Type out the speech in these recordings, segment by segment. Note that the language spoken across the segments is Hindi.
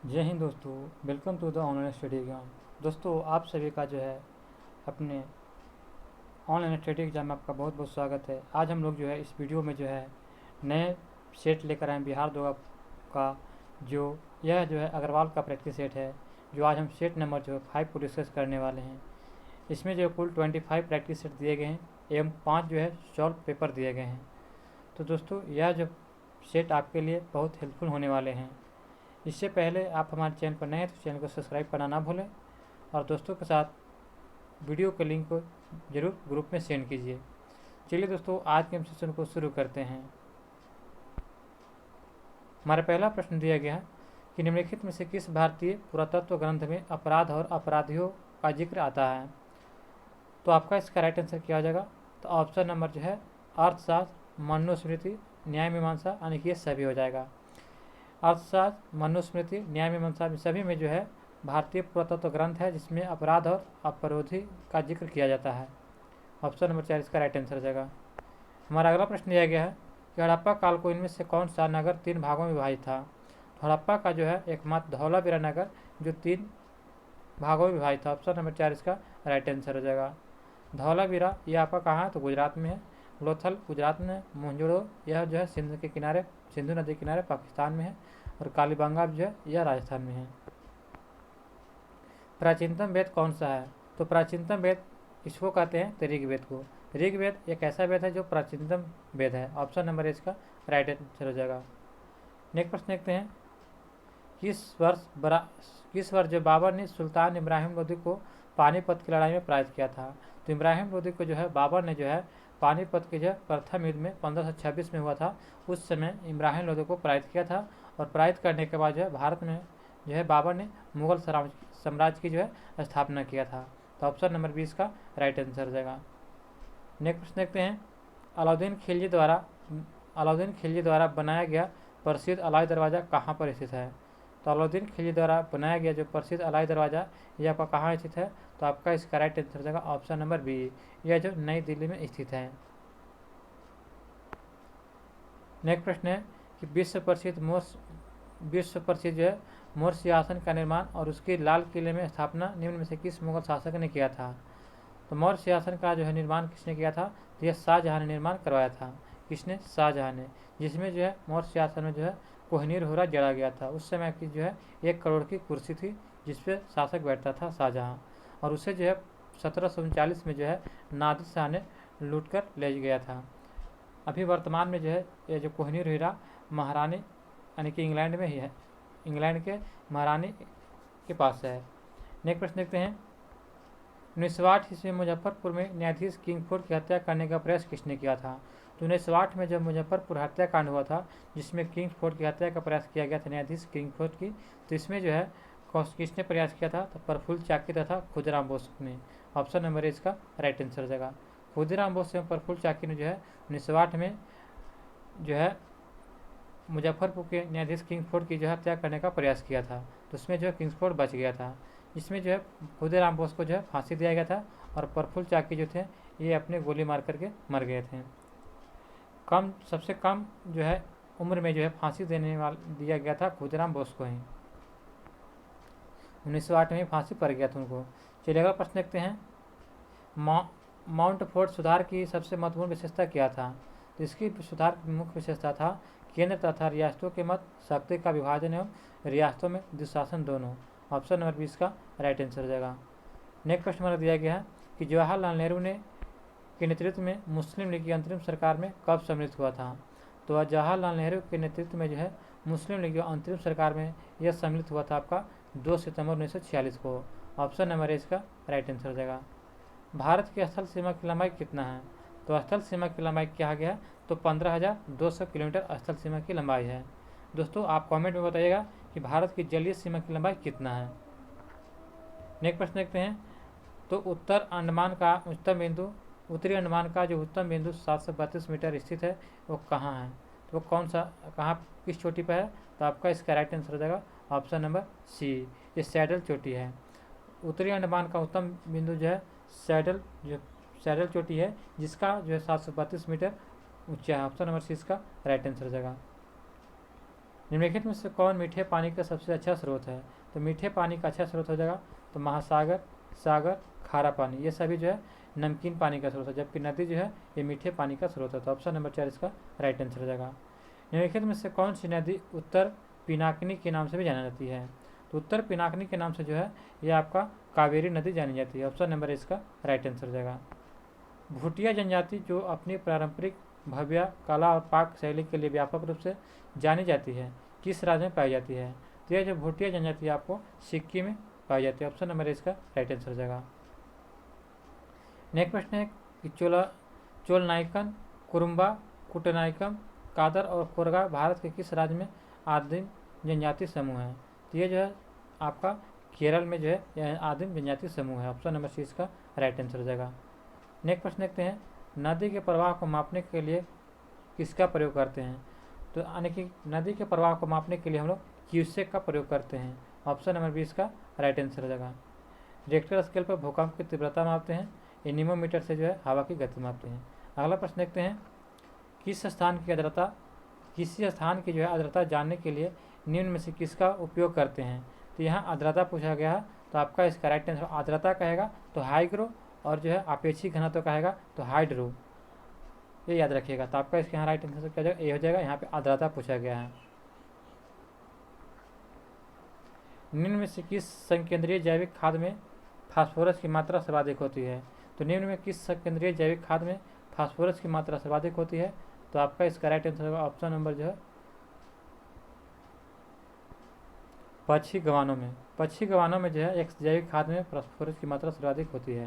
जय हिंद दोस्तों। Welcome to the online study exam. दोस्तों आप सभी का जो है अपने ऑनलाइन स्टडी एग्जाम में आपका बहुत बहुत स्वागत है। आज हम लोग जो है इस वीडियो में जो है नए सेट लेकर आए बिहार दो का। यह जो है अग्रवाल का प्रैक्टिस सेट है, जो आज हम सेट नंबर जो है 5 को डिस्कस करने वाले हैं। इसमें जो कुल 25 प्रैक्टिस सेट दिए गए हैं एवं 5 जो है सॉल्व पेपर दिए गए हैं। तो दोस्तों यह जो सेट आपके लिए बहुत हेल्पफुल होने वाले हैं। इससे पहले आप हमारे चैनल पर नए हैं तो चैनल को सब्सक्राइब करना ना भूलें और दोस्तों के साथ वीडियो के लिंक को जरूर ग्रुप में सेंड कीजिए। चलिए दोस्तों आज के सेशन को शुरू करते हैं। हमारा पहला प्रश्न दिया गया है कि निम्नलिखित में से किस भारतीय पुरातत्व ग्रंथ में अपराध और अपराधियों का जिक्र आता है। तो आपका इसका राइट आंसर क्या हो जाएगा। तो ऑप्शन नंबर जो है अर्थशास्त्र, मनुस्मृति, न्याय मीमांसा, यानी कि ये सभी हो जाएगा। अर्थशास्त्र, मनुस्मृति, न्याय मीमांसा सभी में जो है भारतीय पुरातत्व ग्रंथ है जिसमें अपराध और अपराधी का जिक्र किया जाता है। ऑप्शन नंबर 4 इसका राइट आंसर हो जाएगा। हमारा अगला प्रश्न दिया गया है कि हड़प्पा काल को इनमें से कौन सा नगर 3 भागों में विभाजित था। तो हड़प्पा का जो है एकमात्र धौलावीरा नगर जो 3 भागों में विभाजित था। ऑप्शन नंबर 4 इसका राइट आंसर हो जाएगा। धौलावीरा यह आपका कहाँ है, तो गुजरात में है। लोथल गुजरात में, मोहनजोदड़ो यह जो है सिंध के किनारे, सिंधु नदी के किनारे पाकिस्तान में है, और कालीबंगा जो है यह राजस्थान में है। प्राचीनतम वेद कौन सा है। तो प्राचीनतम वेद इसको कहते हैं ऋग्वेद को। ऋग्वेद एक ऐसा वेद है जो प्राचीनतम वेद है। ऑप्शन नंबर इसका राइट आंसर हो जाएगा। नेक्स्ट प्रश्न देखते हैं किस वर्ष जो बाबर ने सुल्तान इब्राहिम लोदी को पानीपत की लड़ाई में पराजित किया था। तो इब्राहिम लोदी को जो है बाबर ने जो है पानीपत के जो प्रथम युद्ध में 1526 में हुआ था, उस समय इब्राहिम लोदी को पराजित किया था। और पराजित करने के बाद जो है भारत में जो है बाबर ने मुगल साम्राज्य की जो है स्थापना किया था। तो ऑप्शन नंबर 20 का राइट आंसर हो जाएगा। नेक्स्ट प्रश्न देखते हैं अलाउद्दीन खिलजी द्वारा बनाया गया प्रसिद्ध अलाई दरवाज़ा कहाँ पर स्थित है। तो अलाउद्दीन खिलजी द्वारा बनाया गया जो प्रसिद्ध अलाई दरवाज़ा यह आपका कहाँ स्थित है। तो आपका इसका राइट आंसर हो जाएगा ऑप्शन नंबर बी, यह जो नई दिल्ली में स्थित है। नेक्स्ट प्रश्न है कि विश्व प्रसिद्ध जो है मोर सिंहासन का निर्माण और उसकी लाल किले में स्थापना निम्न में से किस मुगल शासक ने किया था। तो मौर्य सिंहासन का जो है निर्माण किसने किया था। तो यह शाहजहाँ ने निर्माण करवाया था। किसने, शाहजहाँ ने, जिसमें जो है मौर्य सिंहासन में जो है कोहिनूर हीरा जड़ा गया था। उस समय की जो है 1 करोड़ की कुर्सी थी जिसपे शासक बैठता था शाहजहाँ, और उसे जो है 1739 में जो है नादिर शाह ने लूट कर ले गया था। अभी वर्तमान में जो है ये जो कोहिनूर हीरा महारानी यानी कि इंग्लैंड में ही है, इंग्लैंड के महारानी के पास है। नेक्स्ट प्रश्न देखते हैं 1960 ईस्वी में मुजफ्फरपुर में न्यायाधीश किंगफोर्ड की हत्या करने का प्रयास किसने किया था। तो 1960 में जब मुजफ्फरपुर हत्याकांड हुआ था जिसमें किंगफोर्ड की हत्या का प्रयास किया गया था न्यायाधीश किंगफोर्ड की, तो इसमें जो है किसने प्रयास किया था। तो प्रफुल्ल चाकी तथा खुदीराम बोस ने। ऑप्शन नंबर इसका राइट आंसर हो जाएगा। खुदीराम बोस एवं प्रफुल्ल चाकी ने जो है 1960 में जो है मुजफ्फरपुर के न्यायाधीश किंगफोर्ड की जो हत्या करने का प्रयास किया था, तो उसमें जो है किंगफोर्ड बच गया था। इसमें जो है खुदीराम बोस को जो है फांसी दिया गया था और प्रफुल्ल चाकी जो थे ये अपने गोली मार करके मर गए थे। सबसे कम जो है उम्र में जो है फांसी दिया गया था खुदीराम बोस को ही। 1908 में फांसी पड़ गया था उनको। चलिए अगला प्रश्न देखते हैं माउंट फोर्ट सुधार की सबसे महत्वपूर्ण विशेषता क्या था। तो इसकी सुधार की मुख्य विशेषता था केंद्र तथा रियासतों के मध्य शक्ति का विभाजन एवं रियासतों में दुशासन दोनों। ऑप्शन नंबर 20 का राइट आंसर हो जाएगा। नेक्स्ट प्रश्न हमारा दिया गया है कि जवाहरलाल नेहरू ने के नेतृत्व में मुस्लिम लीग की अंतरिम सरकार में कब सम्मिलित हुआ था। तो जवाहरलाल नेहरू के नेतृत्व में जो है मुस्लिम लीग की अंतरिम सरकार में यह सम्मिलित हुआ था आपका 2 सितंबर 1946 को। ऑप्शन नंबर इसका राइट आंसर हो जाएगा। भारत की स्थल सीमा की लंबाई कितना है। तो स्थल सीमा की लंबाई क्या गया है, तो 15,200 किलोमीटर स्थल सीमा की लंबाई है। दोस्तों आप कमेंट में बताइएगा कि भारत की जलीय सीमा की लंबाई कितना है। नेक्स्ट प्रश्न देखते हैं तो उत्तरी अंडमान का जो उत्तम बिंदु 732 मीटर स्थित है वो कहाँ है। तो वो कौन सा कहाँ किस चोटी पर है। तो आपका इसका राइट आंसर हो जाएगा ऑप्शन नंबर सी, ये सैडल चोटी है। उत्तरी अंडमान का उत्तम बिंदु जो है सैडल चोटी है जिसका जो है 732 मीटर ऊंचा है। ऑप्शन नंबर सी इसका राइट आंसर हो जाएगा। निम्नलिखित में से कौन मीठे पानी का सबसे अच्छा स्रोत है? तो मीठे पानी का अच्छा स्रोत हो जाएगा तो महासागर, सागर, खारा पानी, ये सभी जो है नमकीन पानी का स्रोत है, जबकि नदी जो है ये मीठे पानी का स्रोत है। तो ऑप्शन नंबर 4 इसका राइट आंसर हो जाएगा। निम्नलिखित में से कौन सी नदी उत्तर पिनाकिनी के नाम से भी जानी जाती है? तो उत्तर पिनाकिनी के नाम से जो है ये आपका कावेरी नदी जानी जाती है। ऑप्शन नंबर इसका राइट आंसर हो जाएगा। भूटिया जनजाति जो अपनी पारंपरिक भव्य कला और पाक शैली के लिए व्यापक रूप से जानी जाती है, किस राज्य में पाई जाती है? तो यह जो भूटिया जनजाति आपको सिक्किम में पाई जाती है। ऑप्शन नंबर इसका राइट आंसर हो जाएगा। नेक्स्ट प्रश्न है कि चोल नायकन, कुरुम्बा, कुटनायकम, कादर और कोरगा भारत के किस राज्य में आदिम जनजाति समूह है? तो ये जो है आपका केरल में जो है यह आदिम जनजाति समूह है। ऑप्शन नंबर सी इसका राइट आंसर हो जाएगा। नेक्स्ट प्रश्न देखते हैं, नदी के प्रवाह को मापने के लिए किसका प्रयोग करते हैं? तो यानी कि नदी के प्रवाह को मापने के लिए हम लोग क्यूसेक का प्रयोग करते हैं। ऑप्शन नंबर 20 का राइट आंसर हो जाएगा। रिक्टर स्केल पर भूकंप की तीव्रता मापते हैं, एनीमोमीटर से जो है हवा की गति मापते हैं। अगला प्रश्न देखते हैं, किसी स्थान की जो है आर्द्रता जानने के लिए निम्न में से किसका उपयोग करते हैं? तो यहाँ आर्द्रता पूछा गया है, तो आपका इसका राइट आंसर आर्द्रता कहेगा तो हाइग्रो, और जो है अपेक्षिक घनत्व कहेगा तो हाइड्रो, ये याद रखिएगा। तो आपका इसके यहाँ राइट आंसर क्या जाएगा? ए हो जाएगा। यहाँ पे आर्द्रता पूछा गया है। निम्न में से किस संकेंद्रीय जैविक खाद में फास्फोरस की मात्रा सर्वाधिक होती है? तो निम्न में किस संकेंद्रीय जैविक खाद में फास्फोरस की मात्रा सर्वाधिक होती है? तो आपका इसका राइट आंसर होगा ऑप्शन नंबर जो है पक्षी गवानों में जो है एक जैविक खाद में फास्फोरस की मात्रा सर्वाधिक होती है।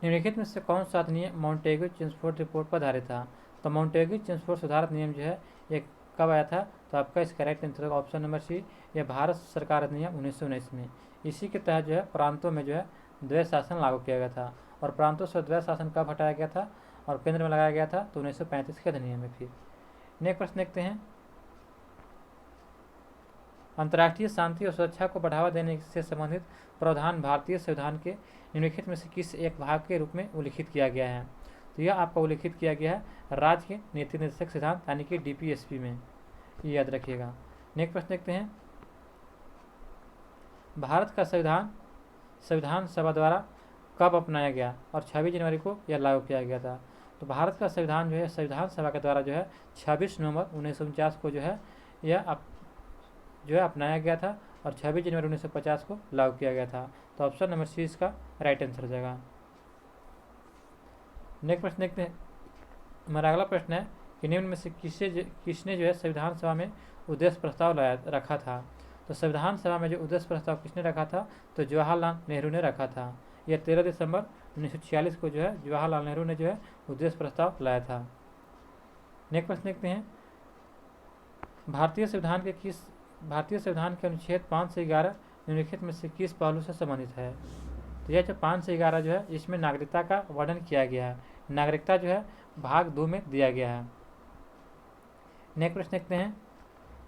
निम्नलिखित में से कौन सा अधिनियम मॉन्टेग्यू चेम्सफोर्ड रिपोर्ट पर आधारित था? तो मॉन्टेग्यू चेम्सफोर्ड सुधार नियम जो है ये कब आया था? तो आपका इसका राइट आंसर होगा ऑप्शन नंबर सी, यह भारत सरकार अधिनियम 1919 में। इसी के तहत जो है प्रांतों में जो है द्वैध शासन लागू किया गया था, और प्रांतों से द्वैध शासन कब हटाया गया था और केंद्र में लगाया गया था? तो 1935 के अधिनियम में। फिर नेक्स्ट प्रश्न देखते हैं, अंतर्राष्ट्रीय शांति और सुरक्षा को बढ़ावा देने से संबंधित प्रावधान भारतीय संविधान के निम्नलिखित में से किस एक भाग के रूप में उल्लिखित किया गया है? तो यह आपका उल्लिखित किया गया है राज्य के नीति निर्देशक सिद्धांत यानी कि DPSP में, ये याद रखिएगा। नेक्स्ट प्रश्न देखते हैं, भारत का संविधान सभा द्वारा कब अपनाया गया और 26 जनवरी को यह लागू किया गया था? तो भारत का संविधान जो है संविधान सभा के द्वारा जो है 26 नवंबर 1949 को जो है यह अपनाया गया था, और 26 जनवरी 1950 को लागू किया गया था। तो ऑप्शन नंबर सी इसका राइट आंसर हो जाएगा। नेक्स्ट प्रश्न देखते हैं, हमारा अगला प्रश्न है कि निम्न में से किसने जो है संविधान सभा में उद्देश्य प्रस्ताव रखा था? तो संविधान सभा में जो उद्देश्य प्रस्ताव किसने रखा था? तो जवाहरलाल नेहरू ने रखा था। यह 13 दिसंबर 1946 को जो है जवाहरलाल नेहरू ने जो है उद्देश्य प्रस्ताव लाया था। नेक्स्ट प्रश्न देखते हैं, भारतीय संविधान के अनुच्छेद 5 से 11 निम्नलिखित में से किस पहलू से संबंधित है? तो यह जो 5 से 11 जो है इसमें नागरिकता का वर्णन किया गया है। नागरिकता जो है भाग 2 में दिया गया है। नेक्स्ट प्रश्न देखते हैं,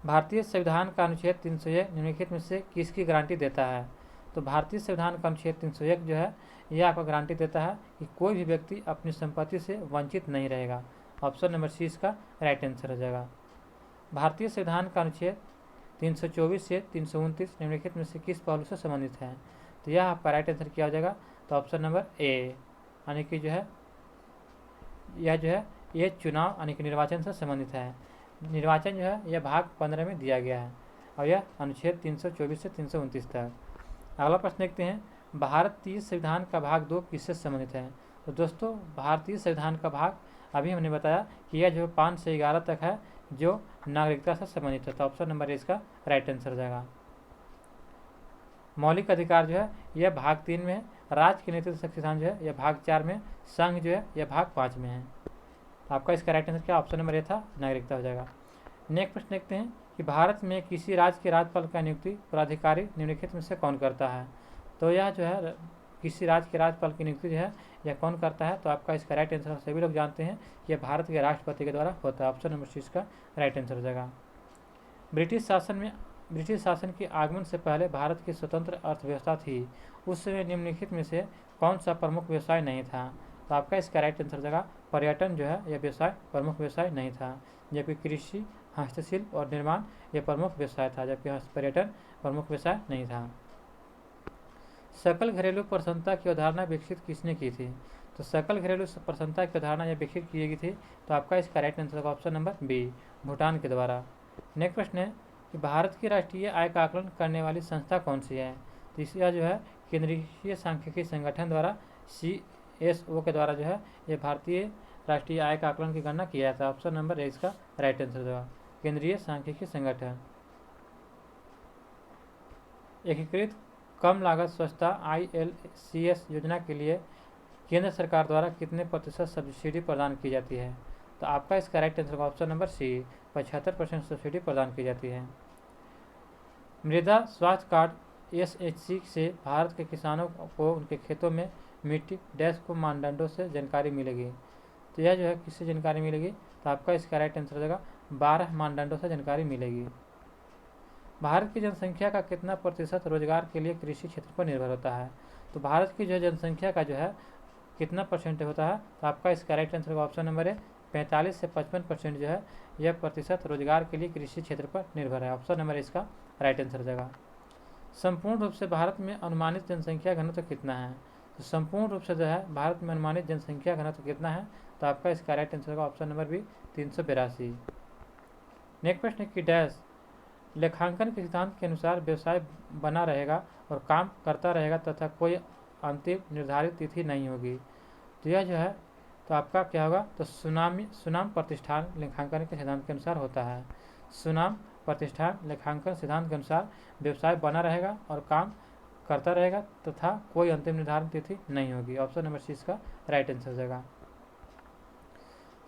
भारतीय संविधान का अनुच्छेद 301 निम्नलिखित में से किसकी गारंटी देता है? तो भारतीय संविधान का अनुच्छेद 301 जो है यह आपको गारंटी देता है कि कोई भी व्यक्ति अपनी संपत्ति से वंचित नहीं रहेगा। ऑप्शन नंबर सी इसका राइट आंसर हो जाएगा। भारतीय संविधान का अनुच्छेद 324 से 329 निम्नलिखित में से किस पहलू से संबंधित है? तो यह आपका राइट आंसर क्या हो जाएगा? तो ऑप्शन नंबर ए, यानी कि जो है यह जो है ये चुनाव यानी कि निर्वाचन से संबंधित है। निर्वाचन जो है यह भाग 15 में दिया गया है, और यह अनुच्छेद 324 से 329 तक। अगला प्रश्न देखते हैं, भारतीय संविधान का भाग 2 किससे संबंधित है? तो दोस्तों भारतीय संविधान का भाग अभी हमने बताया कि यह जो 5 से 11 तक है जो नागरिकता से संबंधित है। तो ऑप्शन नंबर ए इसका राइट आंसर हो जाएगा। मौलिक अधिकार जो है यह भाग 3 में है, राज्य के नीति निर्देशक सिद्धांत जो है यह भाग 4 में, संघ जो है यह भाग 5 में है। तो आपका इसका राइट आंसर क्या ऑप्शन नंबर ए था, नागरिकता हो जाएगा। नेक्स्ट प्रश्न देखते हैं कि भारत में किसी राज्य के राज्यपाल का नियुक्ति प्राधिकारी निम्नलिखित में से कौन करता है? तो यह जो है किसी राज्य के राज्यपाल की नियुक्ति जो है यह कौन करता है? तो आपका इसका राइट आंसर सभी लोग जानते हैं कि यह भारत के राष्ट्रपति के द्वारा होता है। ऑप्शन नंबर सी इसका राइट आंसर हो जाएगा। ब्रिटिश शासन के आगमन से पहले भारत की स्वतंत्र अर्थव्यवस्था थी, उस समय निम्नलिखित में से कौन सा प्रमुख व्यवसाय नहीं था? तो आपका इसका राइट आंसर हो जाएगा पर्यटन जो है यह व्यवसाय प्रमुख व्यवसाय नहीं था, जबकि कृषि हस्तशिल्प और निर्माण ये प्रमुख व्यवसाय था, जबकि पर्यटन प्रमुख व्यवसाय नहीं था। सकल घरेलू प्रसन्नता की अवधारणा विकसित किसने की थी? तो सकल घरेलू प्रसन्नता की अवधारणा जब विकसित की गई थी तो आपका इसका राइट आंसर होगा ऑप्शन नंबर बी, भूटान के द्वारा। नेक्स्ट प्रश्न है कि भारत की राष्ट्रीय आय का आकलन करने वाली संस्था कौन सी है? तो इसका जो है केंद्रीय सांख्यिकी संगठन द्वारा CSO के द्वारा जो है ये भारतीय राष्ट्रीय आय का आकलन की गणना किया जाता है। ऑप्शन नंबर ए इसका राइट आंसर होगा, केंद्रीय सांख्यिकी संगठन। एकीकृत कम लागत स्वच्छता ILCS योजना के लिए केंद्र सरकार द्वारा कितने प्रतिशत सब्सिडी प्रदान की जाती है? तो आपका इसका राइट आंसर होगा ऑप्शन नंबर सी, 75% सब्सिडी प्रदान की जाती है। मृदा स्वास्थ्य कार्ड SHC से भारत के किसानों को उनके खेतों में मिट्टी डैश को मानदंडों से जानकारी मिलेगी। तो यह जो है किससे जानकारी मिलेगी? तो आपका इसका राइट आंसर हो जाएगा 12 मानदंडों से जानकारी मिलेगी। भारत की जनसंख्या का कितना प्रतिशत रोजगार के लिए कृषि क्षेत्र पर निर्भर होता है? तो भारत की जो जनसंख्या का जो है कितना परसेंट होता है? तो आपका इसका राइट आंसर होगा ऑप्शन नंबर ए, 45 से 55% जो है यह प्रतिशत रोजगार के लिए कृषि क्षेत्र पर निर्भर है। ऑप्शन नंबर इसका राइट आंसर हो जाएगा। संपूर्ण रूप से भारत में अनुमानित जनसंख्या घनत्व कितना है? तो संपूर्ण रूप से जो है भारत में अनुमानित जनसंख्या घनत्व कितना है? तो आपका इसका राइट आंसर होगा ऑप्शन नंबर बी, 382। नेक्स्ट प्रश्न की डैश लेखांकन के सिद्धांत के अनुसार व्यवसाय बना रहेगा और काम करता रहेगा तथा कोई अंतिम निर्धारित तिथि नहीं होगी। तो यह जो है तो आपका क्या होगा? तो सुनाम प्रतिष्ठान लेखांकन के सिद्धांत के अनुसार होता है। सुनाम प्रतिष्ठान लेखांकन सिद्धांत के अनुसार व्यवसाय बना रहेगा और काम करता रहेगा तथा कोई अंतिम निर्धारित तिथि नहीं होगी। ऑप्शन नंबर सी इसका राइट आंसर हो जाएगा।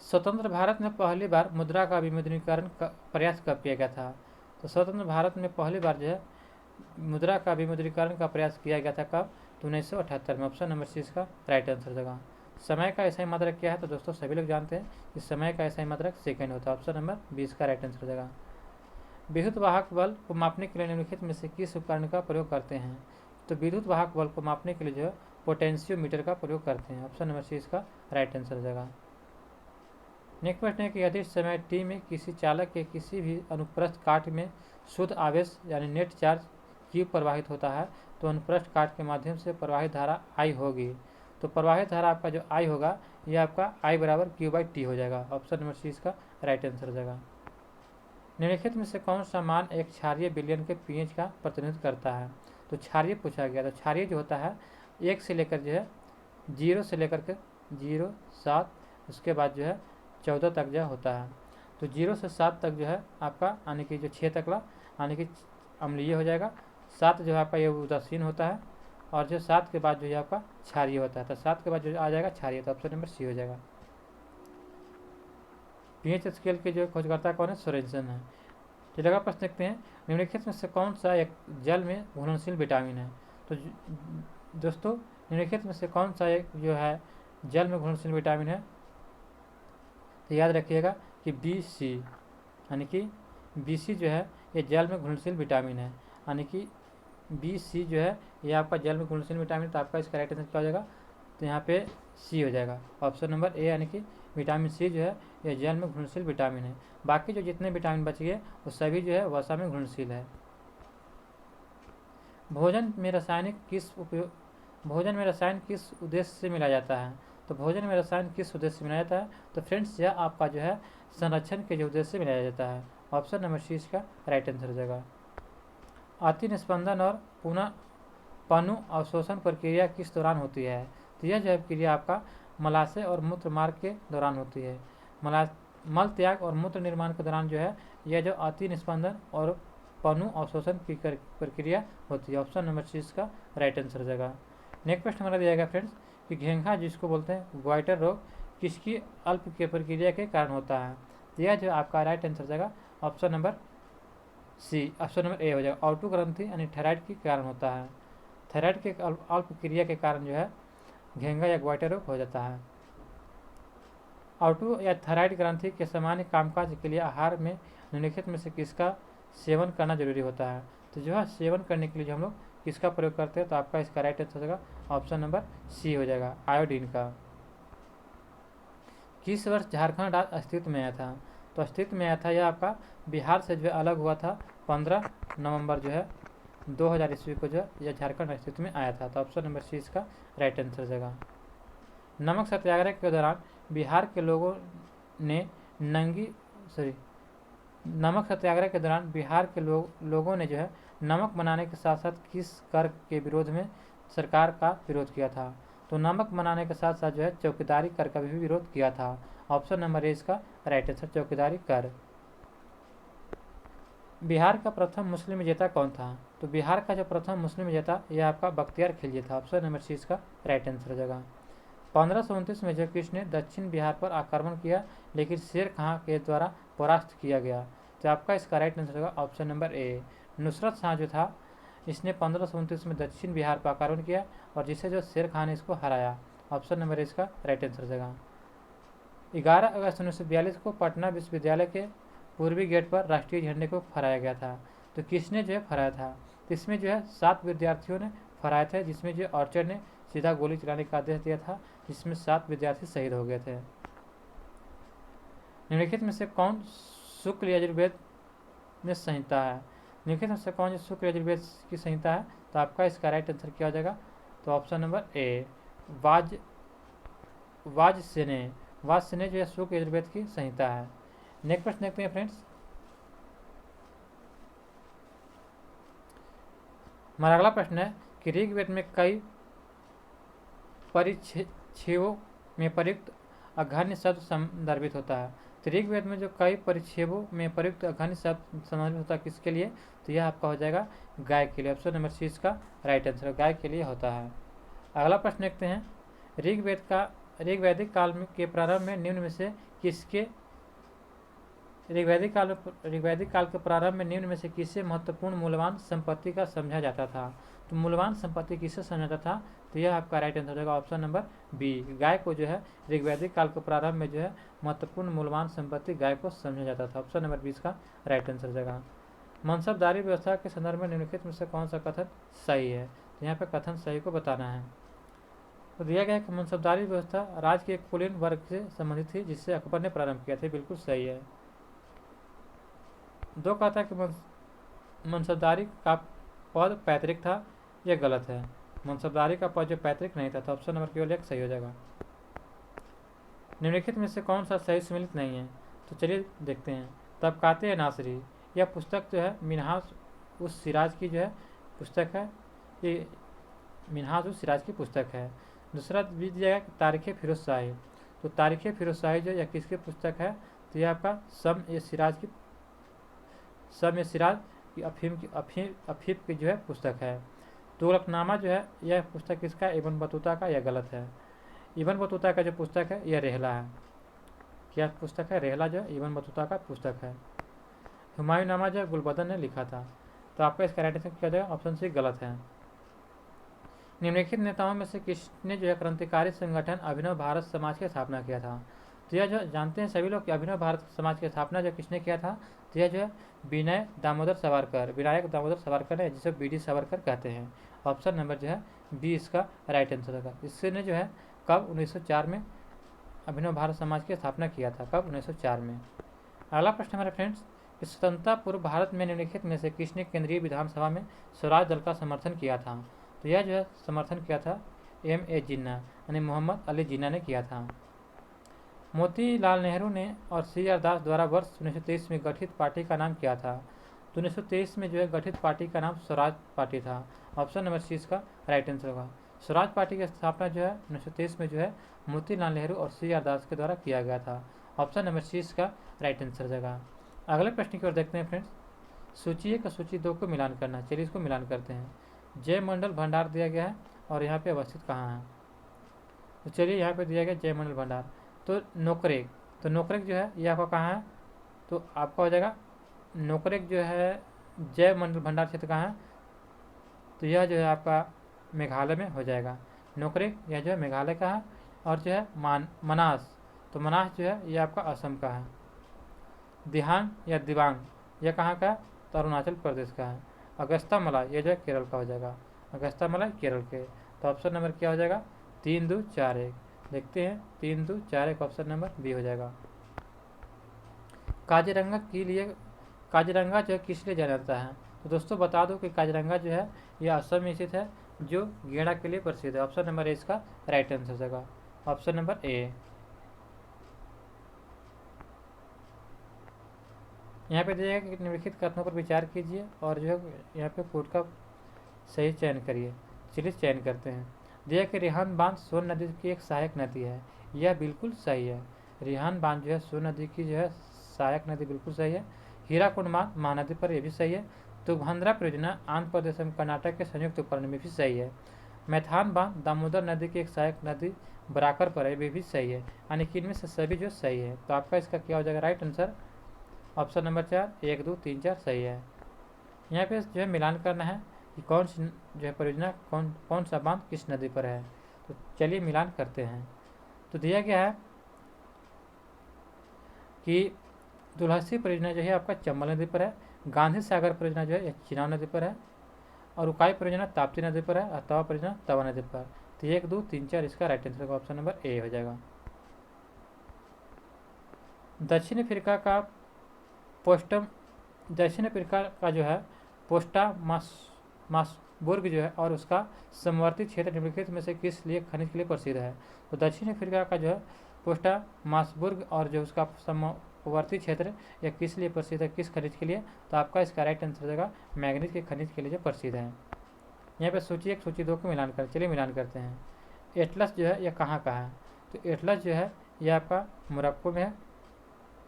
स्वतंत्र भारत में पहली बार मुद्रा का विमुद्रीकरण का प्रयास कब किया गया था? तो स्वतंत्र भारत में पहली बार जो है मुद्रा का विमुद्रीकरण का प्रयास किया गया था कब? तो 1978 में। ऑप्शन नंबर सी इसका राइट आंसर हो जाएगा। समय का ऐसा ही मात्रक क्या है? तो दोस्तों सभी लोग जानते हैं कि समय का ऐसा ही मात्रक सेकंड होता है। ऑप्शन नंबर 20 का राइट आंसर हो जाएगा। विद्युत वाहक बल को मापने के लिए निम्नलिखित में से किस उपकरण का प्रयोग करते हैं? तो विद्युत वाहक बल को मापने के लिए जो है पोटेंशियोमीटर का प्रयोग करते हैं। ऑप्शन नंबर सी इसका राइट आंसर हो जाएगा। नेक्स्ट प्रश्न है कि यदि समय t में किसी चालक के किसी भी अनुप्रस्थ काट में शुद्ध आवेश यानी नेट चार्ज Q प्रवाहित होता है तो अनुप्रस्थ काट के माध्यम से प्रवाहित धारा I होगी। तो प्रवाहित धारा आपका जो I होगा यह आपका I बराबर Q/T हो जाएगा। ऑप्शन नंबर सी इसका राइट आंसर हो जाएगा। निम्नलिखित में से कौन सा मान एक क्षारीय विलयन के pH का प्रतिनिधित्व करता है? तो क्षारीय पूछा गया। तो क्षारीय जो होता है 1 से लेकर जो है 0 से लेकर के 0, 7 उसके बाद जो है 14 तक जो होता है। तो 0 से 7 तक जो है आपका यानी कि जो 6 तकला यानी कि अम्लीय हो जाएगा। 7 जो है आपका ये उदासीन होता है और जो 7 के बाद जो है आपका क्षारीय होता है। तो 7 के बाद जो आ जाएगा क्षारीय। तो ऑप्शन नंबर सी हो जाएगा। pH स्केल के जो खोजकर्ता कौन है? सोरेनसन है। चलिए अगला प्रश्न देखते हैं। निम्नलिखित में से कौन सा एक जल में घुलनशील विटामिन है? तो दोस्तों निम्नलिखित में से कौन सा एक जो है जल में घुलनशील विटामिन है? तो याद रखिएगा कि BC यानी कि BC जो है ये जल में घुलनशील विटामिन है, यानी कि BC जो है ये आपका जल में घुलनशील विटामिन। तो आपका इसका राइट आंसर क्या हो जाएगा? तो यहाँ पे सी हो जाएगा। ऑप्शन नंबर ए यानी कि विटामिन सी जो है ये जल में घुलनशील विटामिन है। बाकी जो जितने विटामिन बच गए वो सभी जो है वसा में घुलनशील है। भोजन में रसायन किस उद्देश्य से मिलाया जाता है? तो भोजन में रसायन किस उद्देश्य से मिलाया जाता है? तो फ्रेंड्स यह आपका जो है संरक्षण के जो उद्देश्य से मिलाया जाता है। ऑप्शन नंबर सी इसका राइट आंसर हो जाएगा। अति निस्पंदन और पुनः पनु अवशोषण प्रक्रिया किस दौरान होती है? तो यह जो है क्रिया आपका मलाशय और मूत्र मार्ग के दौरान होती है। मल त्याग और मूत्र निर्माण के दौरान जो है यह जो अति निस्पंदन और पनु अवशोषण की प्रक्रिया होती है। ऑप्शन नंबर सी इसका राइट आंसर हो जाएगा। नेक्स्ट प्रश्न हमारा दिया गया फ्रेंड्स कि घेंघा जिसको बोलते हैं ग्वाइटर रोग किसकी अल्प के प्रक्रिया के कारण होता है? तो यह जो आपका राइट आंसर हो जाएगा option number C, option number A हो जाएगा। ऑटो ग्रंथि यानी थायराइड के कारण होता है। थायराइड के अल्प क्रिया के कारण जो है घेंघा या ग्वाइटर रोग हो जाता है। ऑटो या थायराइड ग्रंथि के सामान्य कामकाज के लिए आहार में निम्नलिखित में से किसका सेवन करना जरूरी होता है? तो जो है सेवन करने के लिए जो हम लोग किसका प्रयोग करते हैं? तो आपका इसका राइट आंसर हो जाएगा ऑप्शन नंबर सी हो जाएगा, आयोडीन का। किस वर्ष झारखंड राज्य अस्तित्व में आया था? तो अस्तित्व में आया था यह आपका बिहार से जो है अलग हुआ था 15 नवंबर जो है 2000 ईस्वी को जो है यह झारखंड अस्तित्व में आया था। तो ऑप्शन नंबर सी इसका राइट आंसर जगह। नमक सत्याग्रह के दौरान बिहार के लोगों ने नमक सत्याग्रह के दौरान बिहार के लोगों ने जो है नमक बनाने के साथ साथ किस कर के विरोध में सरकार का विरोध किया था? तो नमक बनाने के साथ साथ जो है चौकीदारी कर का भी विरोध किया था। ऑप्शन नंबर ए इसका राइट आंसर चौकीदारी कर। बिहार का प्रथम मुस्लिम विजेता कौन था? तो बिहार का जो प्रथम मुस्लिम विजेता यह आपका बख्तियार खिलजी था। ऑप्शन नंबर सी इसका राइट आंसर जगह। 1529 में जो कृष्ण ने दक्षिण बिहार पर आक्रमण किया लेकिन शेर खां के द्वारा परास्त किया गया। तो आपका इसका राइट आंसर होगा ऑप्शन नंबर ए। नुसरत शाह जो था इसने 1529 में दक्षिण बिहार पर आक्रमण किया और जिसे जो शेर खान ने इसको हराया। ऑप्शन नंबर ए इसका राइट आंसर जगह। 11 अगस्त 1942 को पटना विश्वविद्यालय के पूर्वी गेट पर राष्ट्रीय झंडे को फहराया गया था। तो किसने जो है फहराया था? तो इसमें जो है 7 विद्यार्थियों ने फहराए थे, जिसमें जो ऑर्चर ने सीधा गोली चलाने का आदेश दिया था, जिसमें 7 विद्यार्थी शहीद हो गए थे। निम्नलिखित में से कौन शुक्ल यजुर्वेद में संहिता है? निम्नलिखित में से कौन जो शुक्ल यजुर्वेद की संहिता है? तो आपका इसका राइट आंसर क्या हो जाएगा? तो ऑप्शन नंबर ए वाजसेने जो है शुक्ल यजुर्वेद की संहिता है। नेक्स्ट प्रश्न देखते हैं फ्रेंड्स। हमारा अगला प्रश्न है कि ऋग्वेद में कई परिच्छेदों में प्रयुक्त अघन्य शब्द संदर्भित होता है। तो ऋग्वेद में जो कई परिच्छेदों में प्रयुक्त अघन्य शब्द संदर्भित होता है किसके लिए? तो यह आपका हो जाएगा गाय के लिए। ऑप्शन नंबर सी इसका राइट आंसर गाय के लिए होता है। अगला प्रश्न देखते हैं। ऋग्वैदिक काल के प्रारंभ में निम्न में से किसके ऋग्वैदिक काल के प्रारंभ में निम्न में से किसे महत्वपूर्ण मूल्यवान संपत्ति का समझा जाता था? तो मूल्यवान संपत्ति किसे समझा जाता था? तो यह आपका राइट आंसर होगा ऑप्शन नंबर बी। गाय को जो है ऋग्वैदिक काल के प्रारंभ में जो है महत्वपूर्ण मूल्यवान संपत्ति गाय को समझा जाता था। ऑप्शन नंबर 20 का राइट आंसर जगह। मनसबदारी व्यवस्था के संदर्भ में निम्नलिखित में से कौन सा कथन सही है? तो यहाँ पे कथन सही को बताना है। तो दिया गया है कि मनसबदारी व्यवस्था राज्य के एक कुलीन वर्ग से संबंधित थी जिससे अकबर ने प्रारंभ किया था। बिल्कुल सही है। 2 कहता है कि मनसबदारी का पद पैतृक था, यह गलत है। मनसबदारी का पद जो पैतृक नहीं था। तो ऑप्शन नंबर केवल 1 सही हो जाएगा। निम्नलिखित में से कौन सा सही सम्मिलित नहीं है? तो चलिए देखते हैं। तबकाते नासरी यह पुस्तक जो है मिन्हाज उस सिराज की जो है पुस्तक है। ये मिन्हाज उस सिराज की पुस्तक है। दूसरा भी दिया गया तारीख़ फिरोज शाही। तो तारीख़ फिरोज शाही जो यह किसकी पुस्तक है? तो यह आपका सम ए सिराज की अफीफ की जो है पुस्तक है। तुगलकनामा जो है यह पुस्तक किसका? इब्न बतूता का। यह गलत है। इब्न बतूता का जो पुस्तक है यह रेहला है। क्या पुस्तक है? रेहला जो है इब्न बतूता का पुस्तक है। हुमायूंनामा जो है गुलबदन ने लिखा था। तो आपका इसका राइट आंसर क्या जाएगा? ऑप्शन सी गलत है। निम्नलिखित नेताओं में से किसने जो है क्रांतिकारी संगठन अभिनव भारत समाज की स्थापना किया था? तो यह जो जानते हैं सभी लोग कि अभिनव भारत समाज की स्थापना जो किसने किया था? तो यह जो है विनायक दामोदर सावरकर है, जिसे BD सावरकर कहते हैं। ऑप्शन नंबर जो है बी इसका राइट आंसर होगा। इसने जो है कब 1904 में अभिनव भारत समाज की स्थापना किया था। कब? 1904 में। अगला प्रश्न हमारे फ्रेंड्स, स्वतंत्रता पूर्व भारत में निम्नलिखित में से किसने केंद्रीय विधानसभा में स्वराज दल का समर्थन किया था? तो यह जो है समर्थन किया था MA जिन्ना यानी मोहम्मद अली जिन्ना ने किया था। मोतीलाल नेहरू ने और CR दास द्वारा वर्ष 1923 में गठित पार्टी का नाम क्या था? तो 1923 में जो है गठित पार्टी का नाम स्वराज पार्टी था। ऑप्शन नंबर सी इसका राइट आंसर होगा। स्वराज पार्टी की स्थापना जो है 1923 में जो है मोतीलाल नेहरू और CR दास के द्वारा किया गया था। ऑप्शन नंबर सी इसका राइट आंसर जगह। अगले प्रश्न की ओर देखते हैं फ्रेंड्स। सूची 1 और सूची 2 को मिलान करना। चलिए इसको मिलान करते हैं। जय मंडल भंडार दिया गया है और यहाँ पे अवस्थित कहाँ है? तो चलिए यहाँ पे दिया गया जय मंडल भंडार। तो नोकरेक जो है ये आपका कहाँ है? तो आपका हो जाएगा नोकरेक जो है जय मंडल भंडार क्षेत्र कहाँ है? तो यह जो है आपका मेघालय में हो जाएगा। नोकरेक यह जो है मेघालय का है। और जो है मनास, तो मनास जो है ये आपका असम का है। दिहांग या दिबांग यह कहाँ का है? तो अरुणाचल प्रदेश का है। अगस्ता मलाई ये जो है केरल का हो जाएगा। अगस्ता मलाई केरल के। तो ऑप्शन नंबर क्या हो जाएगा? 3, 2, 4, 1। देखते हैं 3, 2, 4, 1 ऑप्शन नंबर बी हो जाएगा। काजीरंगा के लिए काजीरंगा जो है किस लिए जाना जाता है? तो दोस्तों बता दो कि काजीरंगा जो है ये असम में स्थित है, जो गेंडा के लिए प्रसिद्ध है। ऑप्शन नंबर ए इसका राइट आंसर हो जाएगा, ऑप्शन नंबर ए। यहाँ पे दिया कि निम्नलिखित कथनों पर विचार कीजिए और जो है यहाँ पे कोड का सही चयन करिए। चलिए चयन करते हैं। दिया कि रिहान बांध सोन नदी की एक सहायक नदी है, यह बिल्कुल सही है। रिहान बांध जो है सोन नदी की जो है सहायक नदी, बिल्कुल सही है। हीराकुंड बांध महानदी पर, यह भी सही है। तुंगभद्रा परियोजना आंध्र प्रदेश एवं कर्नाटक के संयुक्त उपकरण में भी सही है। मैथान बांध दामोदर नदी की एक सहायक नदी बराकर पर है, ये भी सही है। यानी कि इनमें से सभी जो सही है, तो आपका इसका क्या हो जाएगा राइट आंसर, ऑप्शन नंबर 4, 1, 2, 3, 4 सही है। यहाँ पे जो है मिलान करना है कि कौन सी जो है परियोजना कौन सा बांध किस नदी पर है। तो चलिए मिलान करते हैं। तो दिया गया है कि दुल्हसी परियोजना जो है आपका चंबल नदी पर है, गांधी सागर परियोजना जो है चिनाब नदी पर है, और उकाई परियोजना ताप्ती नदी पर है, और तवा परियोजना तवा नदी पर। तो 1, 2, 3, 4 इसका राइट आंसर का ऑप्शन नंबर ए हो जाएगा। दक्षिण अफ्रीका का पोस्टम दक्षिण अफ्रीका का जो है पोस्टा मासबुर्ग जो है और उसका समवर्ती क्षेत्र निम्नलिखित में से किस लिए खनिज के लिए प्रसिद्ध है? तो दक्षिण अफ्रीका का जो है पोस्टा मासबुर्ग और जो उसका समवर्ती क्षेत्र यह किस लिए प्रसिद्ध है, किस खनिज के लिए? तो आपका इसका राइट आंसर होगा मैग्नीज के खनिज के लिए जो प्रसिद्ध है। यहाँ पे सूची 1 सूची 2 को मिलान कर, चलिए मिलान करते हैं। एटलस जो है यह कहाँ का है? तो एटलस जो है यह आपका मोरक्को में है।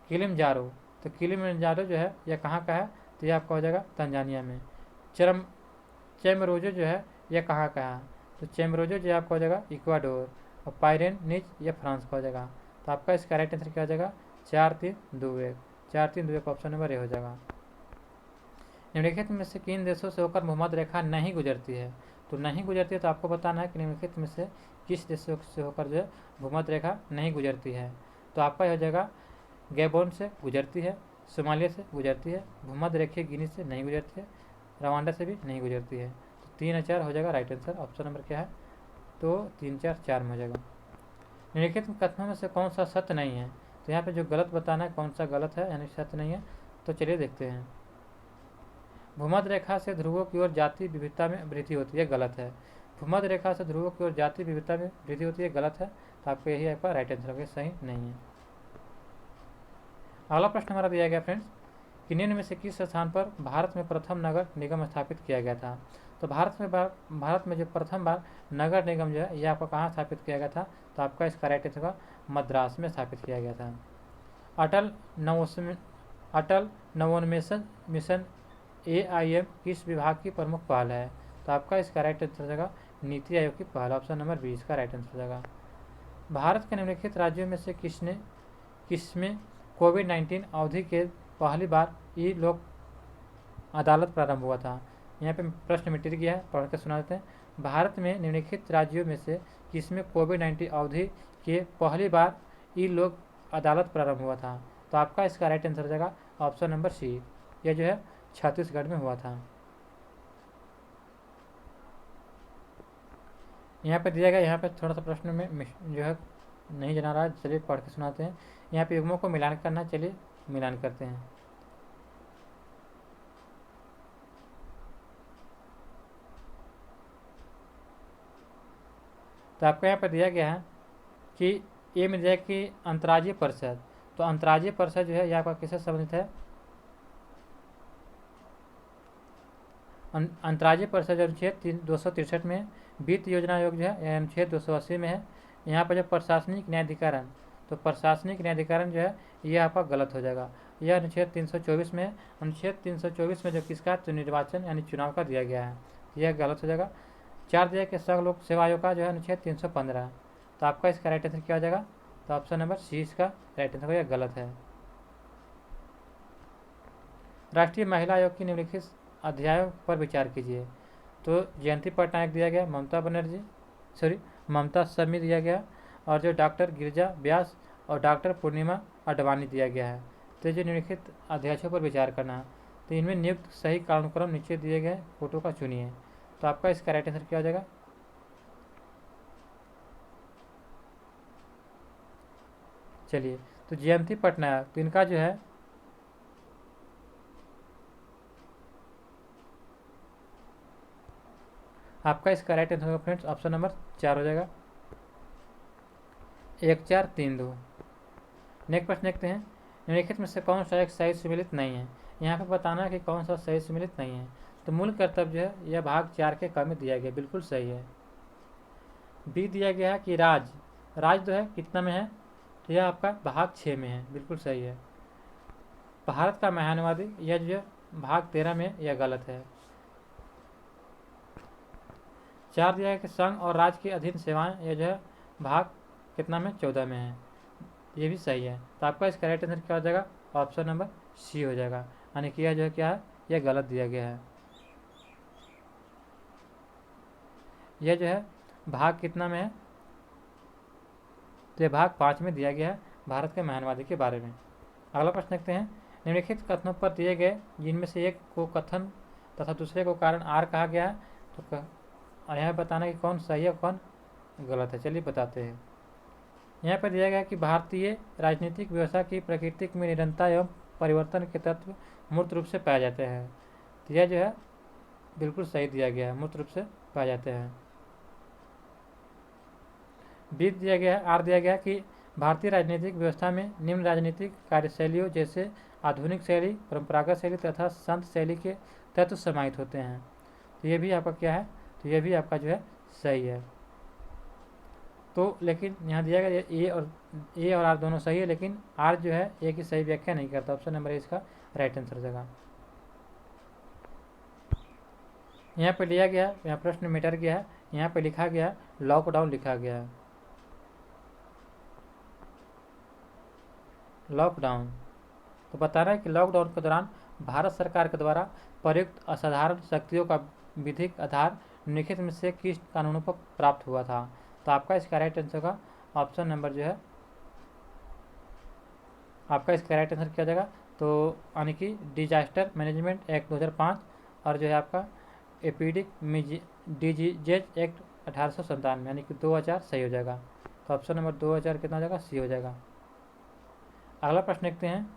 किलिमंजारो, तो किलिमंजारो जो है यह कहाँ का है? तो यह आपका हो जाएगा तंजानिया में। चेमरोजो जो है यह कहाँ का है? तो चेमरोजो जो आपका हो जाएगा इक्वाडोर, और पायरेनिज यह फ्रांस का हो जाएगा। तो आपका इसका राइट आंसर क्या हो जाएगा 4, 3, 2, 1, 4, 3, 2, 1 ऑप्शन नंबर ए हो जाएगा। निम्नलिखित में से किन देशों से होकर भूमध्य रेखा नहीं गुजरती है? तो नहीं गुजरती है तो आपको बताना है कि निम्नलिखित में से किस देशों से होकर जो है भूमध्य रेखा नहीं गुजरती है। तो आपका हो जाएगा गैबोन से गुजरती है, सोमालिया से गुजरती है, भूमध्य रेखीय गिनी से नहीं गुजरती है, रवांडा से भी नहीं गुजरती है। तो 3 और 4 हो जाएगा राइट आंसर, ऑप्शन नंबर क्या है? तो 3, 4, 4 में हो जाएगा। निम्नलिखित कथनों में से कौन सा सत्य नहीं है? तो यहाँ पे जो गलत बताना है कौन सा गलत है यानी सत्य नहीं है। तो चलिए देखते हैं। भूमध्य रेखा से ध्रुवों की ओर जाति विविधता में वृद्धि होती है, गलत है। भूमध्य रेखा से ध्रुवों की ओर जाति विविधता में वृद्धि होती है, गलत है। तो आपको यही आपका राइट आंसर होगा, सही नहीं है। अगला प्रश्न हमारा दिया गया फ्रेंड्स कि निम्न में से किस स्थान पर भारत में प्रथम नगर निगम स्थापित किया गया था? तो भारत में जो प्रथम बार नगर निगम जो है यह आपको कहाँ स्थापित किया गया था? तो आपका इसका राइट आंसर होगा मद्रास में स्थापित किया गया था। अटल नवोन्मेषण मिशन AIM किस विभाग की प्रमुख पहल है? तो आपका इसका राइट आंसर हो जाएगा नीति आयोग की पहल, ऑप्शन नंबर 20 का राइट आंसर हो जाएगा। भारत के निम्नलिखित राज्यों में से किसमें कोविड-19 अवधि के पहली बार ई लोक अदालत प्रारंभ हुआ था? यहाँ पे प्रश्न मिट गया है, पढ़ कर सुना देते हैं। भारत में निम्नलिखित राज्यों में से किसमें कोविड-19 अवधि के पहली बार ई लोक अदालत प्रारंभ हुआ था? तो आपका इसका राइट आंसर हो जाएगा ऑप्शन नंबर सी, यह जो है छत्तीसगढ़ में हुआ था। यहाँ पे दिया गया, यहाँ पे थोड़ा सा प्रश्न में जो है नहीं जना रहा है, चलिए पढ़ के सुनाते हैं। यहाँ पे युग्मों को मिलान करना, चलिए मिलान करते हैं। तो आपको यहाँ पर दिया गया है कि ए में दिया कि अंतर्राज्यीय परिषद, तो अंतर्राज्यीय परिषद जो है यह आपका किससे संबंधित है? अंतर्राज्यीय परिषद अनुच्छेद 263 में है। वित्त योजना आयोग जो है अनुच्छेद 280 में है। यहाँ पर जो प्रशासनिक न्यायाधिकरण, तो प्रशासनिक न्यायाधिकरण जो है यह आपका गलत हो जाएगा, यह अनुच्छेद 324 में है। अनुच्छेद 324 में जो किसका, तो निर्वाचन यानी चुनाव का दिया गया है, यह गलत हो जाएगा। 4 दिया कि संघ लोक सेवा आयोग का जो है अनुच्छेद 315, तो आपका इसका राइट आंसर क्या हो जाएगा? तो ऑप्शन नंबर सी इसका राइट आंसर, यह गलत है। राष्ट्रीय महिला आयोग की निम्नलिखित अध्यायों पर विचार कीजिए। तो जयंती पटनायक दिया गया, ममता समी दिया गया, और जो डॉक्टर गिरिजा व्यास और डॉक्टर पूर्णिमा अडवाणी दिया गया है। तो जो निम्नलिखित अध्यायों पर विचार करना है, तो इनमें नियुक्त सही कालानुक्रम नीचे दिए गए फोटो का चुनिए। तो आपका इसका राइट आंसर क्या हो जाएगा? चलिए, तो जयंती पटनायक, तो इनका जो है आपका इसका राइट आंसर होगा फ्रेंड्स ऑप्शन नंबर 4 हो जाएगा। 1 4 3 2। नेक्स्ट प्रश्न देखते हैं, निम्नलिखित में से कौन सा एक सही सम्मिलित नहीं है। यहाँ पे बताना है कि कौन सा सही सम्मिलित नहीं है। तो मूल कर्तव्य जो है यह भाग 4 के क में दिया गया, बिल्कुल सही है। बी दिया गया है कि राज जो है कितना में है, तो यह आपका भाग 6 में है, बिल्कुल सही है। भारत का महानवादी यह जो है भाग 13 में, यह गलत है। 4 दिया है कि संघ और राज्य के अधीन सेवाएं, यह जो है भाग कितना में, 14 में है, ये भी सही है। तो आपका इसका राइट आंसर क्या हो जाएगा, ऑप्शन नंबर सी हो जाएगा, यानी कि यह जो है क्या है, यह गलत दिया गया है। यह जो है भाग कितना में है, तो यह भाग 5 में दिया गया है भारत के महानवादी के बारे में। अगला प्रश्न देखते हैं, निम्नलिखित कथनों पर दिए गए जिनमें से एक को कथन तथा दूसरे को कारण आर कहा गया है, तो और यहाँ बताना कि कौन सही है कौन गलत है। चलिए बताते हैं। यहाँ पर दिया गया कि भारतीय राजनीतिक व्यवस्था की प्रकृति में निरंतरता एवं परिवर्तन के तत्व मूर्त रूप से पाए जाते हैं। तो यह जो है बिल्कुल सही दिया गया है, मूर्त रूप से पाए जाते हैं। बी दिया गया है, आर दिया गया कि भारतीय राजनीतिक व्यवस्था में निम्न राजनीतिक कार्यशैलियों जैसे आधुनिक शैली, परंपरागत शैली तथा संत शैली के तत्व समाहित होते हैं। तो ये भी आपका क्या है, तो ये भी आपका जो है सही है। तो लेकिन यहाँ दिया गया ए और आर दोनों सही है, लेकिन आर जो है ए की सही व्याख्या नहीं करता। ऑप्शन नंबर ए इसका राइट आंसर देगा। यहाँ पे लिया गया, यहाँ प्रश्न मिटर गया है, यहाँ पे लिखा गया लॉकडाउन लिखा गया है, लॉकडाउन। तो बता रहा है कि लॉकडाउन के दौरान भारत सरकार के द्वारा प्रयुक्त असाधारण शक्तियों का विधिक आधार निम्नलिखित में से किस कानूनों पर प्राप्त हुआ था। तो आपका इसका राइट आंसर का ऑप्शन नंबर जो है, आपका इसका राइट आंसर क्या हो जाएगा, तो यानी कि डिजास्टर मैनेजमेंट एक्ट 2005 और जो है आपका एपिडिक डिजीजेज एक्ट 1897, यानी कि 2000 सही हो जाएगा। तो ऑप्शन नंबर 2000 कितना हो जाएगा, सी हो जाएगा। अगला प्रश्न देखते हैं,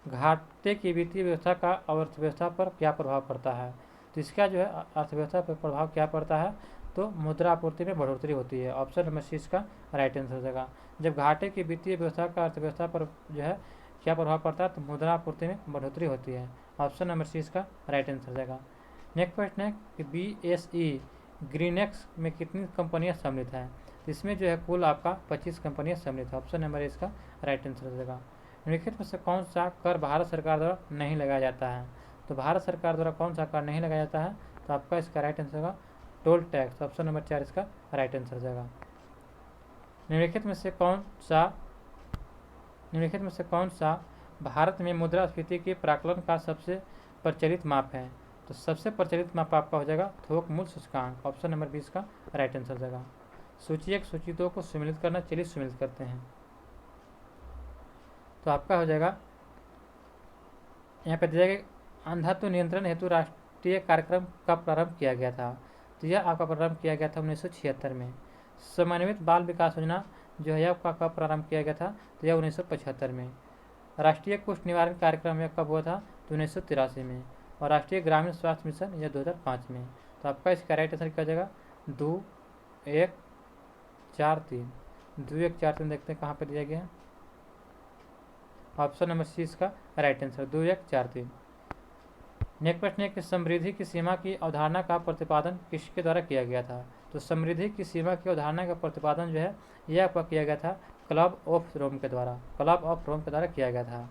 घाटे की वित्तीय व्यवस्था का अर्थव्यवस्था पर क्या प्रभाव पड़ता है। तो इसका जो है अर्थव्यवस्था पर प्रभाव क्या पड़ता है, तो मुद्रा आपूर्ति में बढ़ोतरी होती है। ऑप्शन नंबर सी इसका राइट आंसर हो जाएगा। जब घाटे की वित्तीय व्यवस्था का अर्थव्यवस्था पर जो है क्या प्रभाव पड़ता है, तो मुद्रा आपूर्ति में बढ़ोतरी होती है। ऑप्शन नंबर सी इसका राइट आंसर हो जाएगा। नेक्स्ट प्रश्न है कि BSE ग्रीनेक्स में कितनी कंपनियां सम्मिलित हैं। तो इसमें जो है कुल आपका 25 कंपनियां सम्मिलित है। ऑप्शन नंबर इसका राइट आंसर हो जाएगा। निम्नलिखित में से कौन सा कर भारत सरकार द्वारा नहीं लगाया जाता है। तो भारत सरकार द्वारा कौन सा कर नहीं लगाया जाता है, तो आपका इसका राइट आंसर होगा टोल टैक्स। ऑप्शन नंबर 4 इसका राइट आंसर हो जाएगा। निम्नलिखित में से कौन सा भारत में मुद्रास्फीति के प्राकलन का सबसे प्रचलित माप है। तो सबसे प्रचलित माप आपका हो जाएगा थोक मूल्य सूचकांक। ऑप्शन नंबर 20 का राइट आंसर हो जाएगा। सूची 1 सूची 2 को सम्मिलित करना, चलिए सम्मिलित करते हैं। तो आपका हो जाएगा, यहाँ पे दिया गया अंधत्व नियंत्रण हेतु राष्ट्रीय कार्यक्रम कब प्रारंभ किया गया था। तो यह आपका प्रारंभ किया गया था 1976 में। समन्वित बाल विकास योजना जो है आपका कब प्रारंभ किया गया था, तो यह 1975 में। राष्ट्रीय कुष्ठ निवारण कार्यक्रम यह कब हुआ था, तो 1983 में। और राष्ट्रीय ग्रामीण स्वास्थ्य मिशन यह 2005 में। तो आपका इसका राइट आंसर क्या हो जाएगा, 2 1 4 3। 2 1 4 3 देखते हैं कहाँ पर दिया गया है। ऑप्शन नंबर सी इसका राइट आंसर, 2 1 4 3। नेक्स्ट प्रश्न है कि समृद्धि की सीमा की अवधारणा का प्रतिपादन किसके द्वारा किया गया था। तो समृद्धि की सीमा की अवधारणा का प्रतिपादन जो है यह आपका किया गया था क्लब ऑफ रोम के द्वारा किया गया था।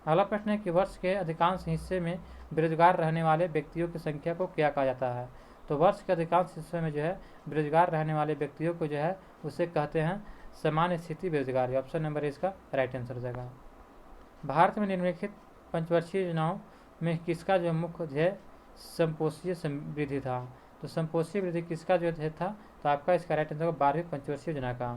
अगला प्रश्न है कि वर्ष के अधिकांश हिस्से में बेरोजगार रहने वाले व्यक्तियों की संख्या को क्या कहा जाता है। तो वर्ष के अधिकांश हिस्से में जो है बेरोजगार रहने वाले व्यक्तियों को जो है उसे कहते हैं सामान्य स्थिति बेरोजगारी। ऑप्शन नंबर इसका राइट आंसर हो जाएगा। भारत में निम्नलिखित पंचवर्षीय योजनाओं में किसका जो मुख्य ध्येय संपोषीय समृद्धि था। तो संपोषीय वृद्धि किसका जो ध्येय था, तो आपका इसका राइट आंसर 12वीं पंचवर्षीय योजना का।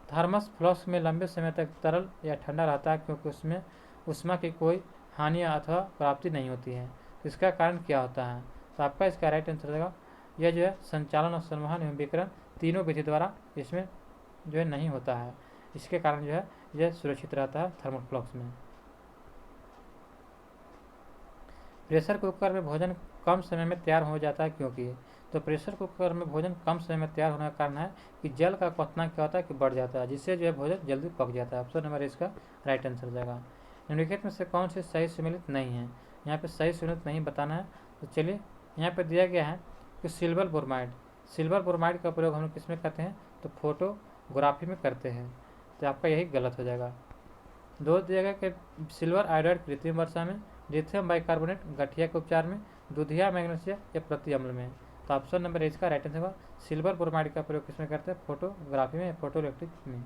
थर्मस फ्लास्क में लंबे समय तक तरल या ठंडा रहता है क्योंकि उसमें ऊष्मा की कोई हानि अथवा प्राप्ति नहीं होती है। तो इसका कारण क्या होता है, तो आपका इसका राइट आंसर होगा यह जो है संचालन और संवहन एवं विकिरण तीनों विधि द्वारा इसमें जो है नहीं होता है, इसके कारण जो है यह सुरक्षित रहता है थर्मल फ्लास्क में। प्रेशर कुकर में भोजन कम समय में तैयार हो जाता है क्योंकि, तो प्रेशर कुकर में भोजन कम समय में तैयार होने का कारण है कि जल का क्वथनांक क्या होता है कि बढ़ जाता है, जिससे जो है भोजन जल्दी पक जाता है। ऑप्शन नंबर इसका राइट आंसर हो जाएगा। निम्नलिखित में से कौन सी सही सम्मिलित नहीं है? यहाँ पे सही सम्मिलित नहीं बताना है। तो चलिए यहाँ पे दिया गया है कि सिल्वर ब्रोमाइड का प्रयोग हम लोग किस में करते हैं? तो फोटोग्राफी में करते हैं। तो आपका यही गलत हो जाएगा। दो दिया गया कि सिल्वर आयोडाइड कृत्रिम वर्षा में, लिथियम बाइकार्बोनेट गठिया के उपचार में, दूधिया मैग्नीशिया या प्रति अम्ल में। तो ऑप्शन नंबर इसका राइट आंसर होगा सिल्वर ब्रोमाइड का प्रयोग किसमें करते हैं? फोटोग्राफी में, फोटो इलेक्ट्रिक में।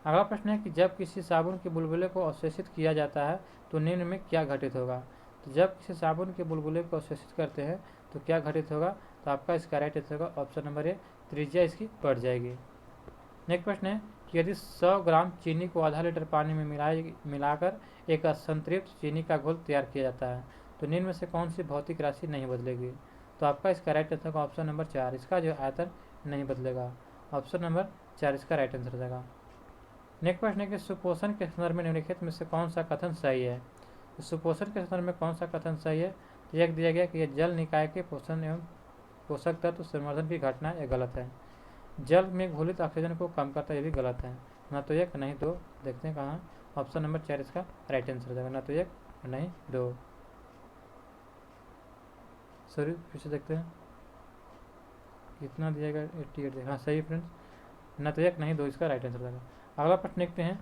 अगला प्रश्न है कि जब किसी साबुन के बुलबुले को अवशोषित किया जाता है तो निम्न में क्या घटित होगा? तो जब किसी साबुन के बुलबुले को अवशोषित करते हैं तो क्या घटित होगा? तो आपका इसका राइट आंसर होगा ऑप्शन नंबर ए, त्रिज्या इसकी बढ़ जाएगी। नेक्स्ट प्रश्न है कि यदि 100 ग्राम चीनी को आधा लीटर पानी में मिलाकर एक असंतृप्त चीनी का घोल तैयार किया जाता है तो निम्न में से कौन सी भौतिक राशि नहीं बदलेगी? तो आपका इसका राइट आंसर होगा ऑप्शन नंबर 4, इसका जो आयतन नहीं बदलेगा। ऑप्शन नंबर 4 इसका राइट आंसर हो जाएगा। नेक्स्ट प्रश्न है कि सुपोषण के संदर्भ में निम्नलिखित में से कौन सा कथन सही है? तो सुपोषण के संदर्भ में कौन सा कथन सही है? तो एक दिया गया कि यह जल निकाय के पोषण एवं पोषक तत्व संवर्धन की घटना, यह गलत है। जल में घुलित ऑक्सीजन को कम करता है, यह भी गलत है। ना तो एक नहीं दो, देखते हैं कहाँ। ऑप्शन नंबर 4 इसका राइट आंसर हो जाएगा, ना तो एक नहीं दो। सॉरी फिर से देखते हैं कितना दिया गया, 88। हाँ सही फ्रेंड्स, ना तो एक नहीं दो, इसका राइट आंसर हो जाएगा। अगला प्रश्न देखते हैं,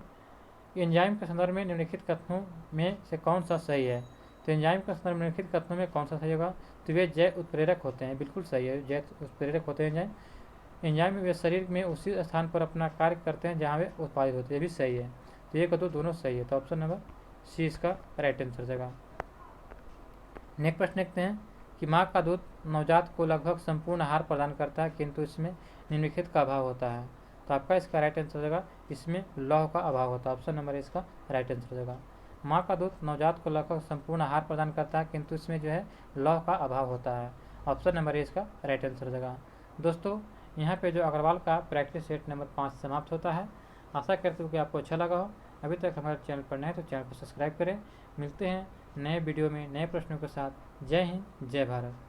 एंजाइम के संदर्भ में निम्नलिखित कथनों में से कौन सा सही है? तो एंजाइम के संदर्भ में निम्नलिखित कथनों में कौन सा सही होगा? तो वे जैव उत्प्रेरक होते हैं, बिल्कुल सही है, जैव उत्प्रेरक होते हैं एंजाइम। एंजाइम वे शरीर में उसी स्थान पर अपना कार्य करते हैं जहाँ वे उत्पादित होते हैं, ये भी सही है। तो ये कदम दोनों सही है, तो ऑप्शन नंबर सी इसका राइट आंसर हो जाएगा। नेक्स्ट प्रश्न देखते हैं कि माँ का दूध नवजात को लगभग संपूर्ण आहार प्रदान करता है किंतु इसमें निम्नलिखित का अभाव होता है। तो आपका इसका राइट आंसर हो जाएगा इसमें लौह का अभाव होता है। ऑप्शन नंबर इसका राइट आंसर हो जाएगा। माँ का दूध नवजात को लगभग संपूर्ण आहार प्रदान करता है किंतु इसमें जो है लौह का अभाव होता है। ऑप्शन नंबर इसका राइट आंसर हो जाएगा। दोस्तों यहाँ पे जो अग्रवाल का प्रैक्टिस सेट नंबर 5 समाप्त होता है। आशा करते हो कि आपको अच्छा लगा हो। अभी तक हमारे चैनल पर नए तो चैनल को सब्सक्राइब करें। मिलते हैं नए वीडियो में नए प्रश्नों के साथ। जय हिंद, जय भारत।